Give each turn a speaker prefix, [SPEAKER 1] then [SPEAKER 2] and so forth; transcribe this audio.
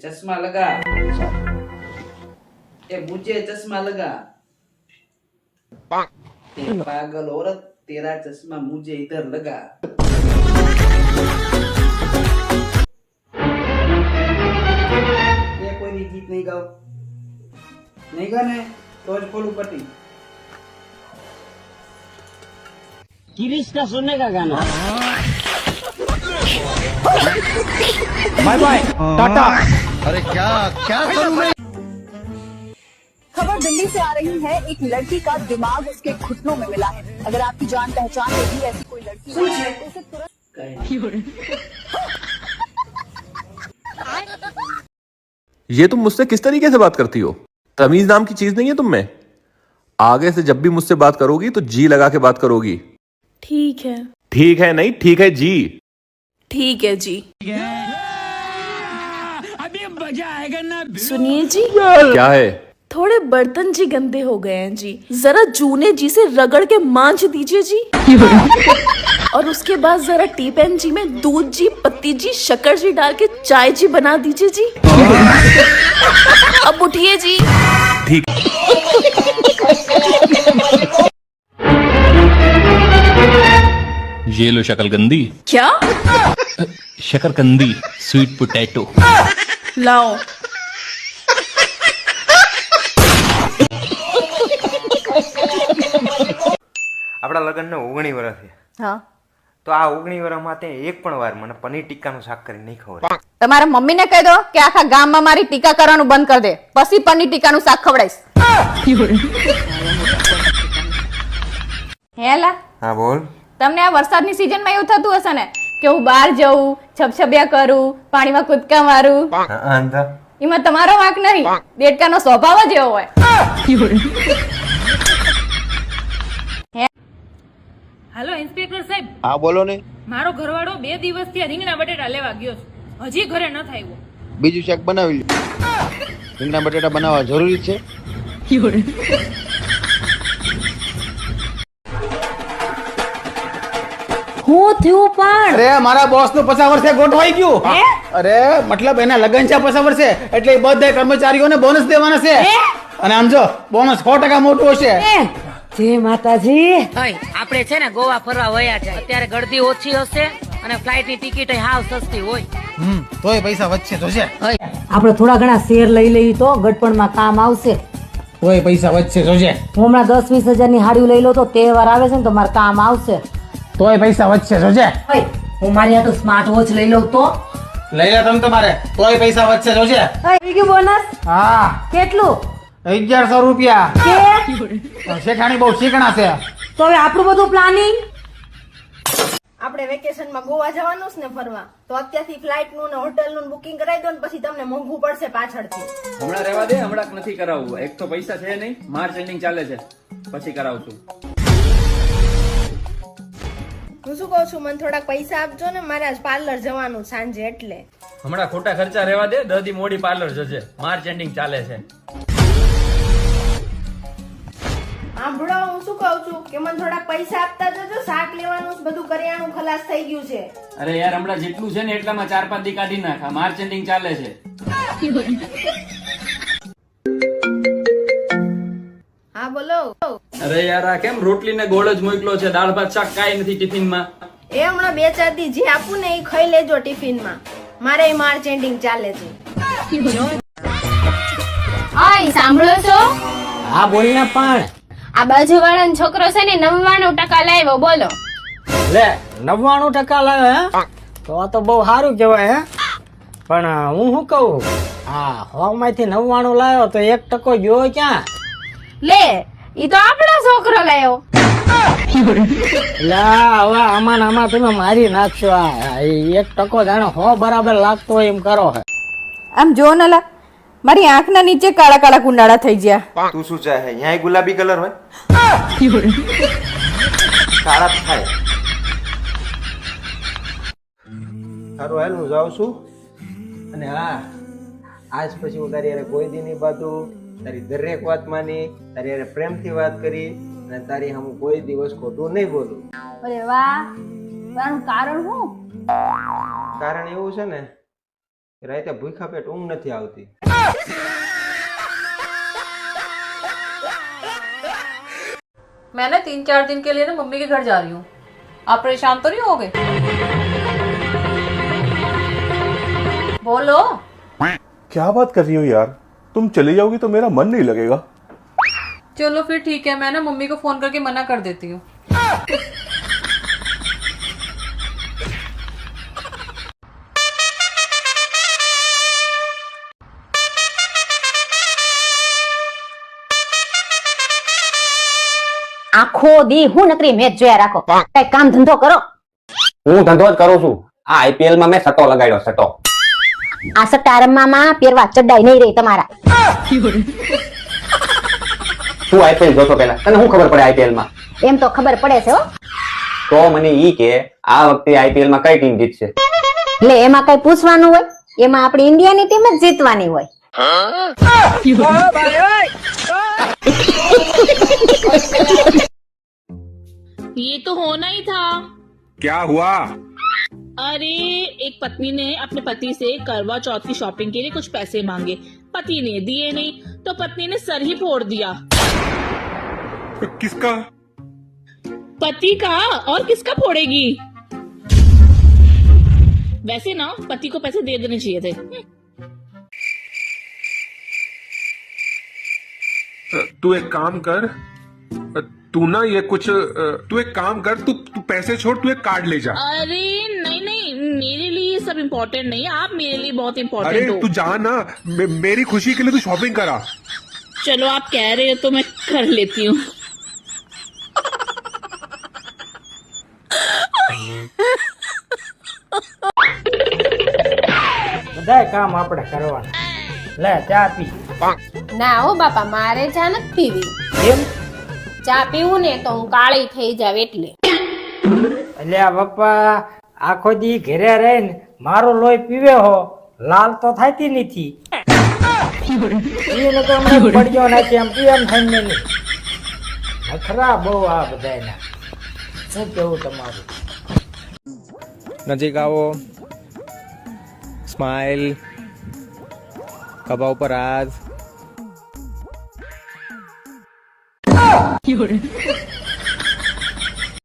[SPEAKER 1] चश्मा लगा, ये मुझे चश्मा लगा। पागल औरत, तेरा चश्मा मुझे इधर लगा। ये कोई भी गीत नहीं गाओ, नहीं गाने तो आज खोलू पट्टी।
[SPEAKER 2] गिरीश का सुनने का गाना।
[SPEAKER 3] Bye bye tata.
[SPEAKER 4] अरे क्या क्या करूं मैं?
[SPEAKER 5] खबर दिल्ली से आ रही है। एक लड़की का दिमाग उसके घुटनों में मिला है। अगर आपकी जान पहचान होगी ऐसी कोई लड़की है तो उसे तुरंत।
[SPEAKER 6] ये तुम मुझसे किस तरीके से बात करती हो? तमीज नाम की चीज नहीं है तुम में। आगे से जब भी मुझसे बात करोगी तो जी लगा के बात करोगी।
[SPEAKER 7] ठीक है।
[SPEAKER 6] ठीक है नहीं, ठीक है जी।
[SPEAKER 7] ठीक है जी।
[SPEAKER 2] अभी मजा आएगा ना।
[SPEAKER 7] सुनिए जी,
[SPEAKER 6] क्या है?
[SPEAKER 7] थोड़े बर्तन जी गंदे हो गए हैं जी, जरा जूने जी से रगड़ के मांझ दीजिए जी। और उसके बाद जरा टी पेन जी में दूध जी, पत्ती जी, शक्कर जी डाल के चाय जी बना दीजिए जी। अब उठिए जी।
[SPEAKER 6] ठीक।
[SPEAKER 8] ये लो शकलकंदी।
[SPEAKER 7] क्या?
[SPEAKER 8] शकरकंदी, स्वीट पोटैटो।
[SPEAKER 7] लाओ।
[SPEAKER 9] આપણા લગ્નને 19 વર્ષ છે.
[SPEAKER 5] હા
[SPEAKER 9] તો આ 19 વર્ષમાં તે એક પણ વાર મને પનીર ટીક્કાનું શાક કરી નહીં ખવડાવ્યું.
[SPEAKER 5] તમારા મમ્મીને કહી દો કે આખા ગામમાં મારી ટીકા કરવાનું બંધ કરી દે, પછી પનીર ટીકાનું શાક ખવડાવીશ. હેલા
[SPEAKER 9] હા બોલ.
[SPEAKER 5] તમને આ વરસાદની સીઝનમાં એવું થતું હશે ને કે હું બહાર જઉં, છબછબિયા કરું, પાણીમાં કૂદકા મારું. એમાં તમારો વાંક નહીં, દેડકાનો સ્વભાવ જ એવો હોય.
[SPEAKER 10] હાલો ઇન્સ્પેક્ટર સાહેબ.
[SPEAKER 4] હા બોલો ને.
[SPEAKER 10] મારો ઘરવાળો 2 દિવસથી રીંગણા બટેટા લેવા ગયો છે, હજી ઘરે ન આવ્યો.
[SPEAKER 4] બીજું શાક બનાવી લો. રીંગણા બટેટા બનાવવા જરૂરી છે.
[SPEAKER 5] હું થયું પણ?
[SPEAKER 3] અરે મારા બોસ નું 50 વર્ષે ગોઠવાઈ ગયું. અરે મતલબ એના લગન છે 50 વર્ષે, એટલે બધા કર્મચારીઓને બોનસ દેવાના છે. અને આમ જો બોનસ 100% મોટું હશે.
[SPEAKER 2] જય માતાજી.
[SPEAKER 10] આપણે છે ને ગોવા ફરવા વયા છે, અત્યારે ગળદી ઓછી હશે અને ફ્લાઇટ ની ટિકિટ હાવ સસ્તી હોય.
[SPEAKER 3] તોય પૈસા વચ્ચે તો છે.
[SPEAKER 2] આપણે થોડા ઘણા શેર લઈ લઈએ તો ગડપણમાં કામ આવશે.
[SPEAKER 3] તોય પૈસા વચ્ચે જોજે.
[SPEAKER 2] હું હમણાં 10-20 હજારની હાડીઓ લઈ લો તો તહેવાર આવે છે ને તો મારે કામ આવશે.
[SPEAKER 3] તોય પૈસા વચ્ચે જોજે.
[SPEAKER 2] હું મારી આ તો સ્માર્ટ વોચ લઈ લઉં તો
[SPEAKER 3] લઈ લે તમે તમારે. તોય પૈસા વચ્ચે જોજે.
[SPEAKER 2] બોનસ
[SPEAKER 3] હા
[SPEAKER 2] કેટલું?
[SPEAKER 3] 1100 રૂપિયા.
[SPEAKER 2] કે
[SPEAKER 3] શેખાણી બહુ શીખણા છે.
[SPEAKER 2] તો હવે આપણું બધું પ્લાનિંગ.
[SPEAKER 5] આપણે વેકેશનમાં ગોવા જવાનું છે ને ફરવા, તો અત્યારથી ફ્લાઇટ નું ને હોટેલ નું બુકિંગ કરાવી દો ને પછી તમને મોંઘું પડશે પાછળથી.
[SPEAKER 1] હમણાં રહેવા દે, હમણાં નથી કરાવવું. એક તો પૈસા છે નહીં, માર્ચ એન્ડિંગ ચાલે છે, પછી કરાવશું.
[SPEAKER 5] હું શું કહું છું, મને થોડાક પૈસા આપજો ને, મારે આજ પાર્લર જવાનું સાંજે એટલે.
[SPEAKER 1] હમણાં ખોટા ખર્ચા રહેવા દે, દદી મોડી પાર્લર જશે, માર્ચ એન્ડિંગ ચાલે છે.
[SPEAKER 5] સાંભળો, હું શું કહું છું કે મને થોડાક પૈસા આપતા જજો, શાક લેવાનું છે, બધું કરિયાણું ખલાસ થઈ ગયું છે.
[SPEAKER 1] અરે યાર, હમણાં જેટલું છે ને એટલામાં 4-5 દી કાઢી નાખ, માર્ચ એન્ડિંગ ચાલે છે.
[SPEAKER 5] હા બોલો.
[SPEAKER 1] અરે યાર, આ કેમ રોટલી ને ગોળ જ મોકલો છે, દાળ ભાત શાક કાઈ નથી ટિફિન માં.
[SPEAKER 5] એ હમણાં 2-4 દી જે આપું ને એ ખાઈ લેજો ટિફિનમાં, મારે માર્ચ એન્ડિંગ ચાલે છે.
[SPEAKER 11] ઓય સાંભળો છો?
[SPEAKER 2] હા બોલ ને. પણ
[SPEAKER 11] આ બાજુવાળાનો છોકરો છે ને 99% લાવ્યો, બોલો.
[SPEAKER 2] લે 99% લાવ્યો હે? તો આ તો બહુ સારું કહેવાય હે. પણ હું શું કહું, હા 100 માંથી 99 લાવ્યો તો 1% ગયો ક્યાં?
[SPEAKER 11] લે ઈ તો આપણો છોકરો લાવ્યો.
[SPEAKER 2] લા હવે આમાં તમે મારી નાખશો. આ 1% જાણે 100 બરાબર લાગતો હોય એમ કરો હે.
[SPEAKER 5] આમ જો નલા, મારી આંખના નીચે કાળા કાળા કુંડાળા થઈ ગયા.
[SPEAKER 9] તું શું ચાહે? અહીંયા ગુલાબી કલર હોય, કાળા થાય. સારું હાલ, હું જાઉં છું. અને હા, આજ પછી હું તારી હારે કોઈ દી નહીં બાંધું, તારી દરેક વાત માની, તારી હારે પ્રેમથી વાત કરી અને તારી સામે કોઈ દિવસ ખોટું નહીં બોલું.
[SPEAKER 5] અરે વાહ, પણ કારણ શું?
[SPEAKER 9] કારણ એવું છે ને કે રાતે ભૂખા પેટ ઊંઘ નથી આવતી.
[SPEAKER 10] मैं ना 3-4 दिन के लिए ना मम्मी के घर जा रही हूँ. आप परेशान तो नहीं हो गए? बोलो.
[SPEAKER 6] क्या बात कर रही हो यार, तुम चली जाओगी तो मेरा मन नहीं लगेगा.
[SPEAKER 10] चलो फिर ठीक है, मैं ना मम्मी को फोन करके मना कर देती हूँ. આખો દી હું નકરી મેચ જોયા રાખો, કઈ કામ ધંધો કરો.
[SPEAKER 9] હું ધંધો જ કરું છું. આ આઈપીએલ માં મેં સટ્ટો લગાડ્યો, સટ્ટો.
[SPEAKER 10] આ સટ્ટા રમવામાં પહેરવા ચડાઈ નહીં રહી તમારા.
[SPEAKER 9] તું આઈપીએલ જોતો પેલા, તને શું ખબર પડે આઈપીએલ માં?
[SPEAKER 10] એમ તો ખબર પડે છે હો.
[SPEAKER 9] તો મને ઈ કે આ વખતે આઈપીએલ માં કઈ ટીમ જીતશે?
[SPEAKER 10] એટલે એમાં કઈ પૂછવાનું હોય? એમાં આપણી ઇન્ડિયાની ટીમ જ જીતવાની હોય.
[SPEAKER 7] ये तो होना ही था.
[SPEAKER 6] क्या हुआ?
[SPEAKER 7] अरे एक पत्नी ने अपने पति से करवा चौथ की शॉपिंग के लिए कुछ पैसे मांगे. पति ने दिए नहीं तो पत्नी ने सर ही फोड़ दिया.
[SPEAKER 6] किसका?
[SPEAKER 7] पति का, और किसका फोड़ेगी? वैसे ना पति को पैसे दे देने चाहिए थे.
[SPEAKER 6] तू एक काम कर, तू ना ये कुछ, तू एक काम कर, तू पैसे छोड़, तू एक कार्ड ले जा.
[SPEAKER 7] अरे नहीं नहीं, मेरे लिए ये सब इम्पोर्टेंट नहीं है. आप मेरे लिए बहुत
[SPEAKER 6] अरे
[SPEAKER 7] इम्पोर्टेंट हो.
[SPEAKER 6] तू जा ना, मेरी खुशी के लिए तू शॉपिंग करा.
[SPEAKER 7] चलो आप कह रहे हो तो मैं कर लेती हूँ.
[SPEAKER 2] બધાય કામ આપણે કરવાના. લે ચા પી.
[SPEAKER 11] ના હો બાપા, મારે ચા નથી પીવી.
[SPEAKER 2] કેમ?
[SPEAKER 11] ચા પીવું ને તો હું કાળી થઈ જાવ એટલે.
[SPEAKER 2] એટલે આ પપ્પા આખો દી ઘરે રહીને મારું લોહી પીવે હો, લાલ તો થાતી નથી. એને તો હમણાં પડ્યો નથી, એમ પીએમ થઈને નહીં. ખરા બહુ આ બધાયના. શું કેવું તમારું?
[SPEAKER 9] નજીક આવો, સ્માઈલ, ખભા ઉપર હાથ.